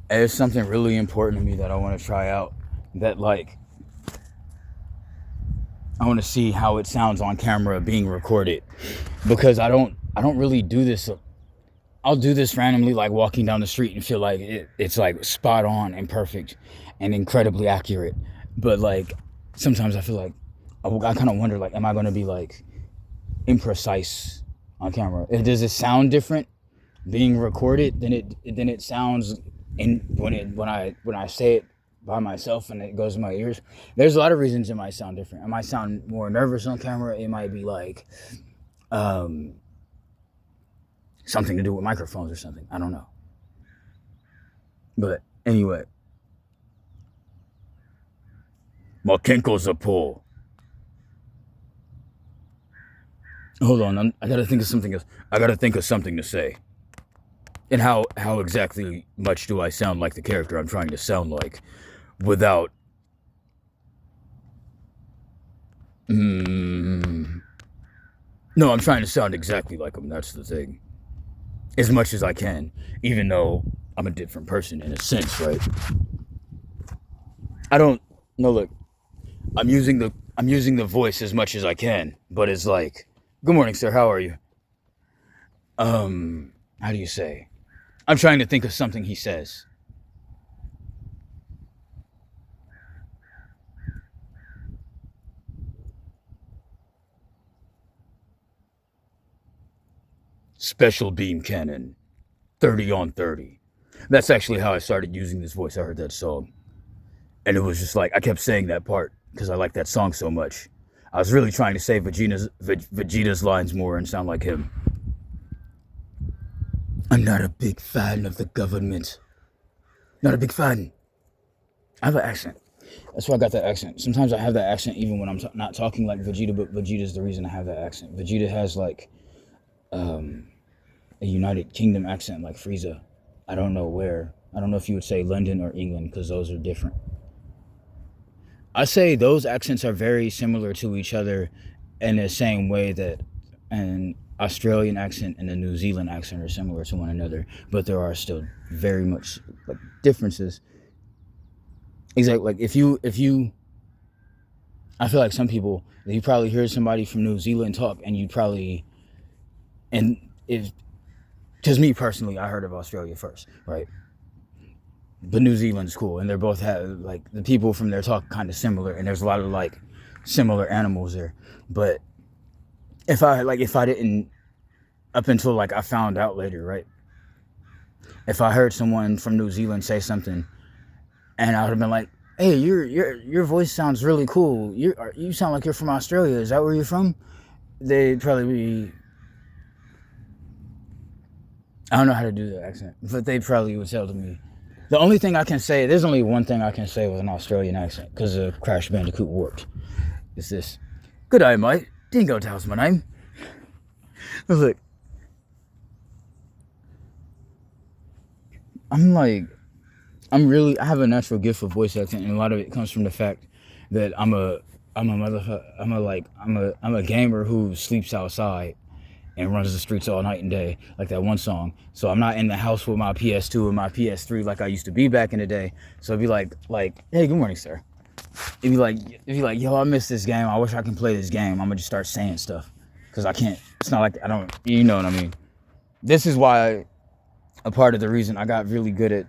It's something really important to me that I want to try out. That like I want to see how it sounds on camera being recorded, because I don't really do this. I'll do this randomly, like walking down the street, and feel like it's like spot on and perfect and incredibly accurate. But like sometimes I feel like I kind of wonder, like, am I going to be like imprecise on camera? Does it sound different being recorded than it sounds in when I say it by myself and it goes in my ears? There's a lot of reasons it might sound different. I might sound more nervous on camera. It might be like um, something to do with microphones or something. I don't know. But anyway, my kinkles are pull. Hold on, I gotta think of something else. I gotta think of something to say. And how exactly much do I sound like the character I'm trying to sound like without mm, no, I'm trying to sound exactly like him. That's the thing. As much as I can, even though I'm a different person in a sense, right? I don't no look, I'm using the voice as much as I can, but it's like, good morning, sir, how are you? How do you say? I'm trying to think of something he says. Special beam cannon, 30 on 30. That's actually how I started using this voice. I heard that song. And it was just like, I kept saying that part because I like that song so much. I was really trying to say Vegeta's lines more and sound like him. I'm not a big fan of the government. Not a big fan. I have an accent. That's why I got that accent. Sometimes I have that accent even when I'm not talking like Vegeta, but Vegeta's the reason I have that accent. Vegeta has like um, a United Kingdom accent like Frieza. I don't know where. I don't know if you would say London or England because those are different. I say those accents are very similar to each other in the same way that an Australian accent and a New Zealand accent are similar to one another, but there are still very much like differences. Exactly. Like if you I feel like some people, you probably hear somebody from New Zealand talk and you'd probably and if because me personally, I heard of Australia first, right? But New Zealand's cool, and they're both have like the people from there talk kind of similar, and there's a lot of like similar animals there. But if I didn't, up until like I found out later, right? If I heard someone from New Zealand say something, and I would have been like, "Hey, your voice sounds really cool. You sound like you're from Australia. Is that where you're from?" They'd probably be, I don't know how to do the accent, but they probably would tell to me. The only thing I can say, there's only one thing I can say with an Australian accent, because of Crash Bandicoot Warped. It's this. Good day, mate. Dingo Tail's my name. Look, I'm like, I have a natural gift for voice acting, and a lot of it comes from the fact that I'm a motherfucker, I'm a gamer who sleeps outside and runs the streets all night and day, like that one song. So I'm not in the house with my PS2 and my PS3 like I used to be back in the day. So it'd be like, hey, good morning, sir. It'd be like, yo, I miss this game. I wish I can play this game. I'm gonna just start saying stuff because I can't. It's not like I don't. You know what I mean? This is why a part of the reason I got really good at.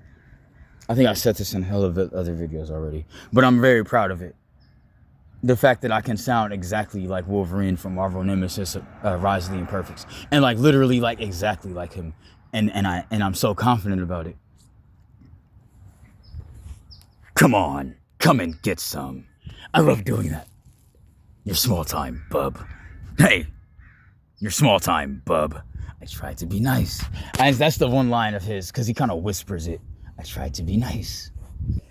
I think I said this in hell of other videos already, but I'm very proud of it. The fact that I can sound exactly like Wolverine from Marvel Nemesis, Rise of the Imperfects, and like literally like exactly like him, and I'm so confident about it. Come on, come and get some. I love doing that. You're small time, bub. Hey, you're small time, bub. I tried to be nice. And that's the one line of his because he kind of whispers it. I tried to be nice.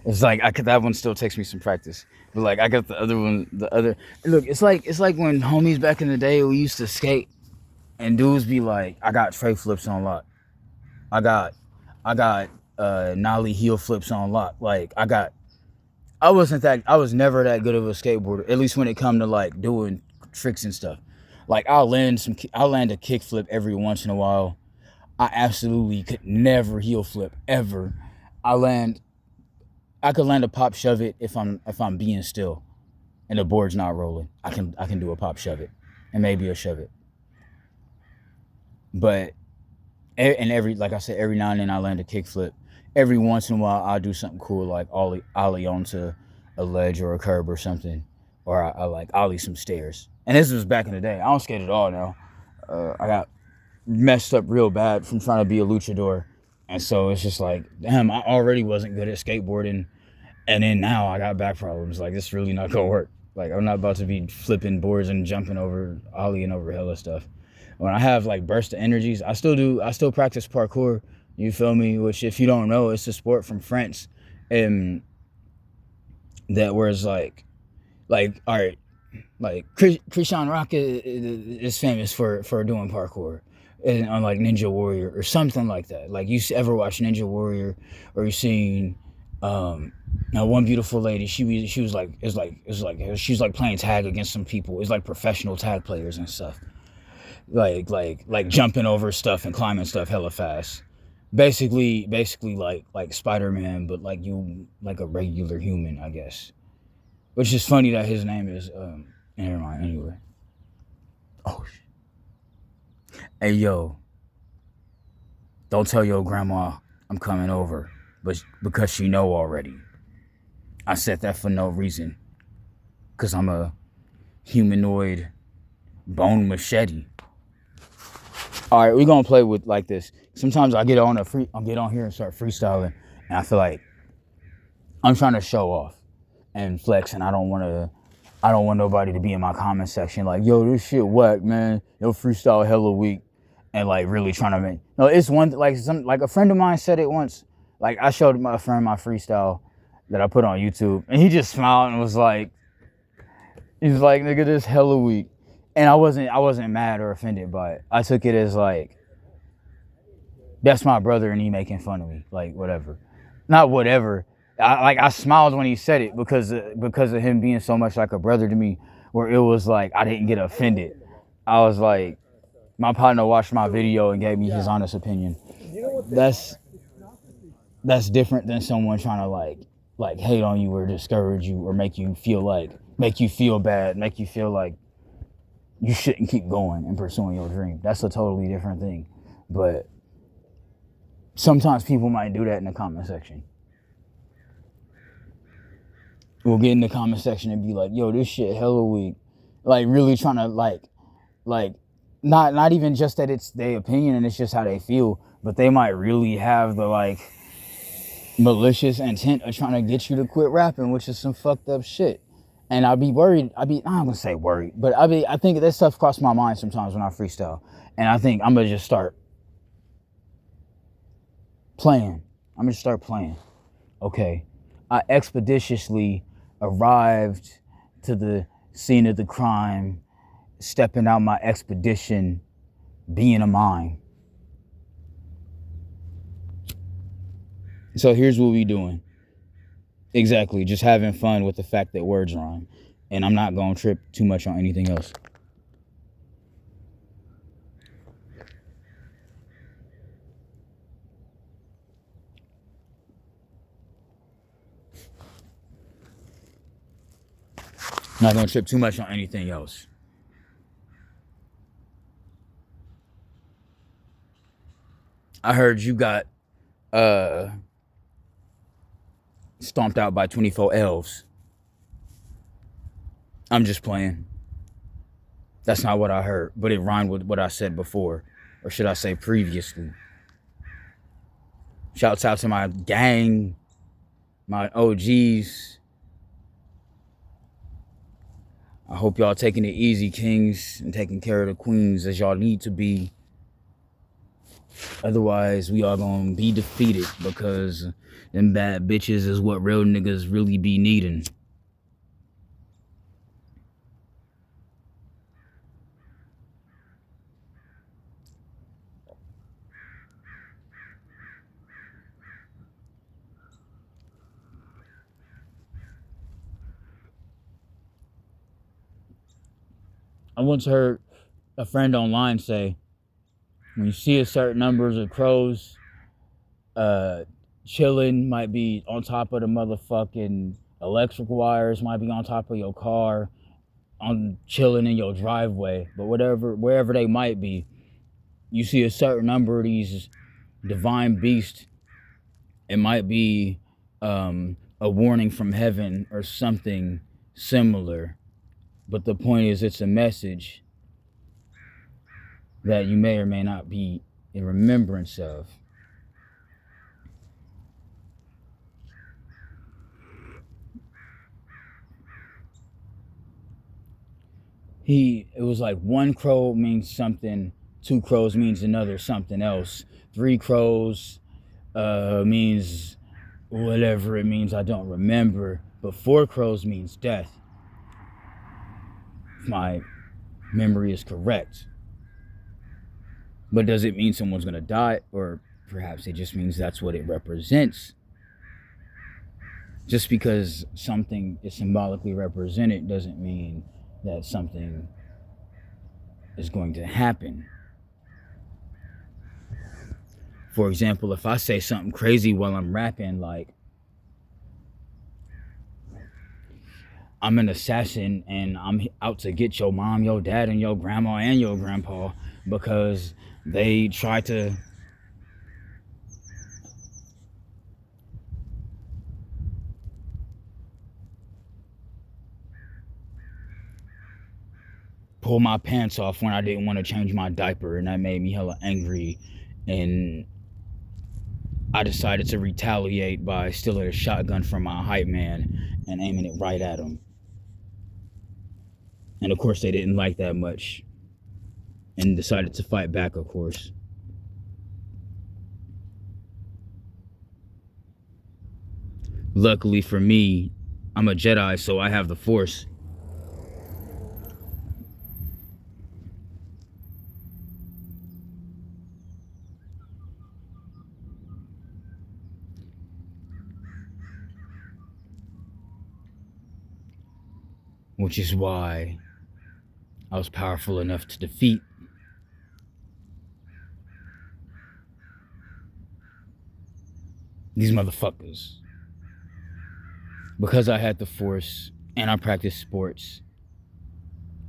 It's like that one still takes me some practice. But like I got the other one, the other look, it's like when homies back in the day we used to skate and dudes be like, I got tray flips on lock. I got nollie heel flips on lock. Like I was never that good of a skateboarder, at least when it come to like doing tricks and stuff. Like I'll land a kick flip every once in a while. I absolutely could never heel flip ever. I could land a pop shove it if I'm being still and the board's not rolling. I can do a pop shove it and maybe a shove it. But and like I said, every now and then I land a kickflip. Every once in a while I'll do something cool like ollie onto a ledge or a curb or something, or I like ollie some stairs. And this was back in the day. I don't skate at all now. I got messed up real bad from trying to be a luchador, and so it's just like, damn, I already wasn't good at skateboarding, and then now I got back problems. Like, it's really not gonna work. Like, I'm not about to be flipping boards and jumping over, ollieing over hella stuff. When I have like burst of energies, I still practice parkour. You feel me? Which, if you don't know, it's a sport from France, and that whereas like all right, like Christian Rock is famous for doing parkour, and on like Ninja Warrior or something like that. Like, you ever watch Ninja Warrior, or you seen now one beautiful lady, she was like, she was like playing tag against some people. It's like professional tag players and stuff. Like jumping over stuff and climbing stuff hella fast. Basically like Spider-Man, but like you, like a regular human, I guess. Which is funny that his name is never mind. Anyway. Oh shit. Hey yo, don't tell your grandma I'm coming over, but because she know already. I said that for no reason. Cause I'm a humanoid bone machete. All right, we're gonna play with like this. Sometimes I'll get on here and start freestyling, and I feel like I'm trying to show off and flex, and I don't want nobody to be in my comment section like, yo, this shit whack, man. Yo, freestyle hella weak, and like really trying to make. No, it's one like a friend of mine said it once. Like, I showed my friend my freestyle that I put on YouTube, and he just smiled and was like, he's like, nigga, this hella weak. And I wasn't mad or offended by it. I took it as like, that's my brother and he making fun of me. Like, whatever. Not whatever. I smiled when he said it because of him being so much like a brother to me, where it was like I didn't get offended. I was like, my partner watched my video and gave me his honest opinion. That's different than someone trying to like hate on you or discourage you or make you feel bad, make you feel like you shouldn't keep going and pursuing your dream. That's a totally different thing. But sometimes people might do that in the comment section. We'll get in the comment section and be like, yo, this shit hella weak. Like, really trying to like not even just that it's their opinion and it's just how they feel, but they might really have the like malicious intent of trying to get you to quit rapping, which is some fucked up shit. And I'd be worried. I'm gonna say worried, but I think that stuff crossed my mind sometimes when I freestyle. And I think I'm gonna just start playing. Okay. I expeditiously arrived to the scene of the crime, stepping out my expedition, being a mime. So here's what we doing. Exactly, just having fun with the fact that words rhyme. And I'm not going to trip too much on anything else. Not going to trip too much on anything else. I heard you got stomped out by 24 elves. I'm just playing. That's not what I heard, but it rhymed with what I said before, or should I say previously. Shouts out to my gang, my OGs. I hope y'all taking it easy, kings, and taking care of the queens as y'all need to be. Otherwise, we are gonna be defeated, because them bad bitches is what real niggas really be needing. I once heard a friend online say, when you see a certain numbers of crows chilling, might be on top of the motherfucking electric wires, might be on top of your car, on chilling in your driveway, but wherever they might be, you see a certain number of these divine beasts. It might be a warning from heaven or something similar, but the point is, it's a message that you may or may not be in remembrance of. It was like one crow means something, two crows means another something else, three crows means whatever it means, I don't remember, but four crows means death, if my memory is correct. But does it mean someone's gonna die? Or perhaps it just means that's what it represents. Just because something is symbolically represented doesn't mean that something is going to happen. For example, if I say something crazy while I'm rapping, like, I'm an assassin and I'm out to get your mom, your dad, and your grandma and your grandpa because they tried to pull my pants off when I didn't want to change my diaper, and that made me hella angry, and I decided to retaliate by stealing a shotgun from my hype man and aiming it right at him. And of course they didn't like that much and decided to fight back, of course. Luckily for me, I'm a Jedi, so I have the Force. Which is why I was powerful enough to defeat these motherfuckers. Because I had the Force and I practiced sports.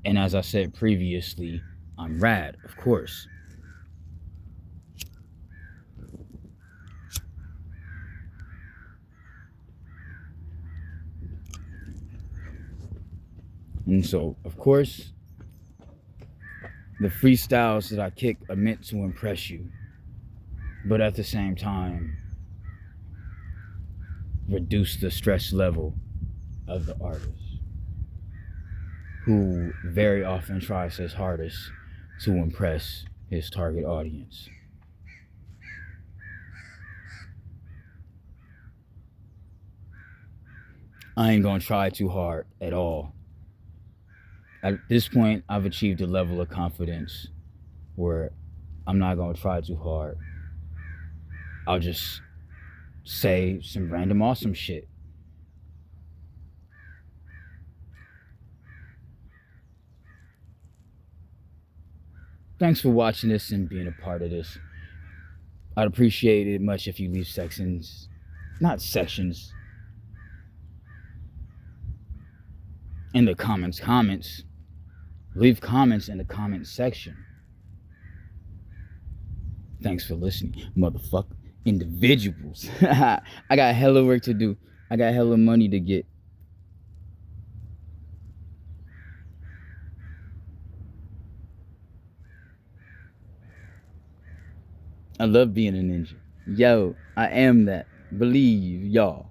And as I said previously, I'm rad, of course. And so, of course, the freestyles that I kick are meant to impress you. But at the same time, reduce the stress level of the artist, who very often tries his hardest to impress his target audience. I ain't gonna try too hard at all. At this point, I've achieved a level of confidence where I'm not gonna try too hard. I'll just say some random awesome shit. Thanks for watching this and being a part of this. I'd appreciate it much if you leave not sections, in the comments. Leave comments in the comment section. Thanks for listening, motherfucker. Individuals. I got hella work to do. I got hella money to get. I love being a ninja. Yo, I am that. Believe, y'all.